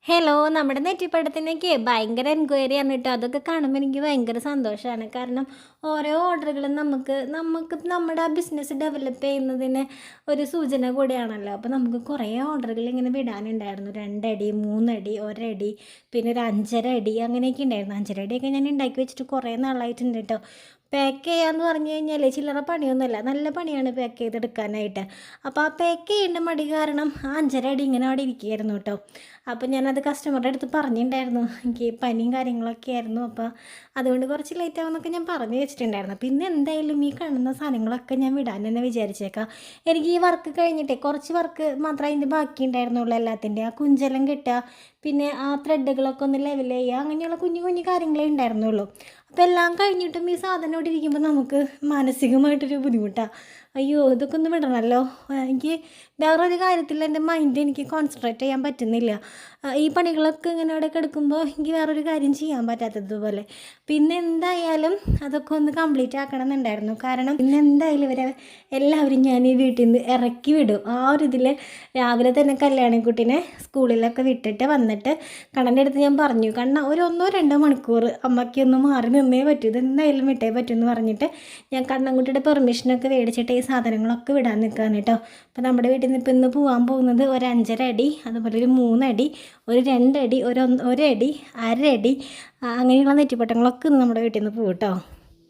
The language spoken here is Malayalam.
ഹലോ നമ്മുടെ നെറ്റിപ്പടത്തിനൊക്കെ ഭയങ്കര എൻക്വയറി ആണ് കേട്ടോ. അതൊക്കെ കാണുമ്പോൾ എനിക്ക് ഭയങ്കര സന്തോഷമാണ്. കാരണം ഓരോ ഓർഡറുകളും നമുക്ക് നമ്മുടെ ആ ബിസിനസ് ഡെവലപ്പ് ചെയ്യുന്നതിന് ഒരു സൂചന കൂടിയാണല്ലോ. അപ്പോൾ നമുക്ക് കുറേ ഓർഡറുകൾ ഇങ്ങനെ വിടാനുണ്ടായിരുന്നു. 2 അടി 3 അടി 1 അടി പിന്നെ ഒരു 5.5 അടി അങ്ങനെയൊക്കെ ഉണ്ടായിരുന്നു. 5.5 അടിയൊക്കെ ഞാൻ ഉണ്ടാക്കി വെച്ചിട്ട് കുറേ നാളായിട്ടുണ്ട് കേട്ടോ. പാക്ക് ചെയ്യാന്ന് പറഞ്ഞു കഴിഞ്ഞാൽ ചില്ലറ പണിയൊന്നുമല്ല, നല്ല പണിയാണ് പാക്ക് ചെയ്തെടുക്കാനായിട്ട്. അപ്പോൾ ആ പാക്ക് ചെയ്യേണ്ട മടി കാരണം ആ 5.5 അടി ഇങ്ങനെ അവിടെ ഇരിക്കുകയായിരുന്നു കേട്ടോ. അപ്പോൾ ഞാനത് കസ്റ്റമറുടെ അടുത്ത് പറഞ്ഞിട്ടുണ്ടായിരുന്നു, എനിക്ക് പനിയും കാര്യങ്ങളൊക്കെ ആയിരുന്നു, അപ്പോൾ അതുകൊണ്ട് കുറച്ച് ലേറ്റ് ആവുമെന്നൊക്കെ ഞാൻ പറഞ്ഞു വെച്ചിട്ടുണ്ടായിരുന്നു. പിന്നെ എന്തായാലും ഈ കാണുന്ന സാധനങ്ങളൊക്കെ ഞാൻ വിടാൻ തന്നെ വിചാരിച്ചേക്കാം. എനിക്ക് ഈ വർക്ക് കഴിഞ്ഞിട്ടേ കുറച്ച് വർക്ക് മാത്രമേ അതിൻ്റെ ബാക്കി ഉണ്ടായിരുന്നുള്ളൂ. എല്ലാത്തിൻ്റെ ആ കുഞ്ചെല്ലാം കിട്ടുക, പിന്നെ ആ ത്രെഡുകളൊക്കെ ഒന്ന് ലെവൽ ചെയ്യുക, അങ്ങനെയുള്ള കുഞ്ഞു കുഞ്ഞു കാര്യങ്ങളേ ഉണ്ടായിരുന്നുള്ളൂ. അപ്പോൾ എല്ലാം കഴിഞ്ഞിട്ടും ഈ സാധനം ഇവിടെ ഇരിക്കുമ്പോൾ നമുക്ക് മാനസികമായിട്ടൊരു ബുദ്ധിമുട്ടാണ്. അയ്യോ ഇതൊക്കെ ഒന്ന് വിടണമല്ലോ. എനിക്ക് വേറൊരു കാര്യത്തിൽ എൻ്റെ മൈൻഡ് എനിക്ക് കോൺസെൻട്രേറ്റ് ചെയ്യാൻ പറ്റുന്നില്ല. ഈ പണികളൊക്കെ ഇങ്ങനെ അവിടെ കിടക്കുമ്പോൾ എനിക്ക് വേറൊരു കാര്യം ചെയ്യാൻ പറ്റാത്തതുപോലെ. പിന്നെ എന്തായാലും അതൊക്കെ ഒന്ന് കംപ്ലീറ്റ് ആക്കണം എന്നുണ്ടായിരുന്നു. കാരണം പിന്നെ എന്തായാലും ഇവരെ എല്ലാവരും ഞാൻ ഈ വീട്ടിൽ നിന്ന് ഇറക്കി വിടും. ആ ഒരു ഇതിൽ രാവിലെ തന്നെ കല്യാണിക്കുട്ടീനെ സ്കൂളിലൊക്കെ വിട്ടിട്ട് വന്നിട്ട് കണ്ണൻ്റെ അടുത്ത് ഞാൻ പറഞ്ഞു, കണ്ണ ഒരു 1-2 മണിക്കൂർ അമ്മയ്ക്ക് ഒന്ന് മാറി നിന്നേ പറ്റൂ, ഇതെന്തായാലും വിട്ടേ പറ്റുമെന്ന് പറഞ്ഞിട്ട് ഞാൻ കണ്ണൻകുട്ടിയുടെ പെർമിഷനൊക്കെ മേടിച്ചിട്ട് ഈ സാധനങ്ങളൊക്കെ വിടാൻ നിൽക്കുകയാണ് കേട്ടോ. അപ്പോൾ നമ്മുടെ വീട്ടിൽ നിന്ന് ഇപ്പോൾ ഇന്ന് പോകാൻ പോകുന്നത് ഒരു 5.5 അടി, അതുപോലെ ഒരു 3 അടി, ഒരു 2 അടി, ഒരു 1 അടി, 1/2 അടി അങ്ങനെയുള്ള നെറ്റിപ്പട്ടങ്ങളൊക്കെ ഇന്ന് നമ്മുടെ വീട്ടിൽ നിന്ന് പോകും കേട്ടോ.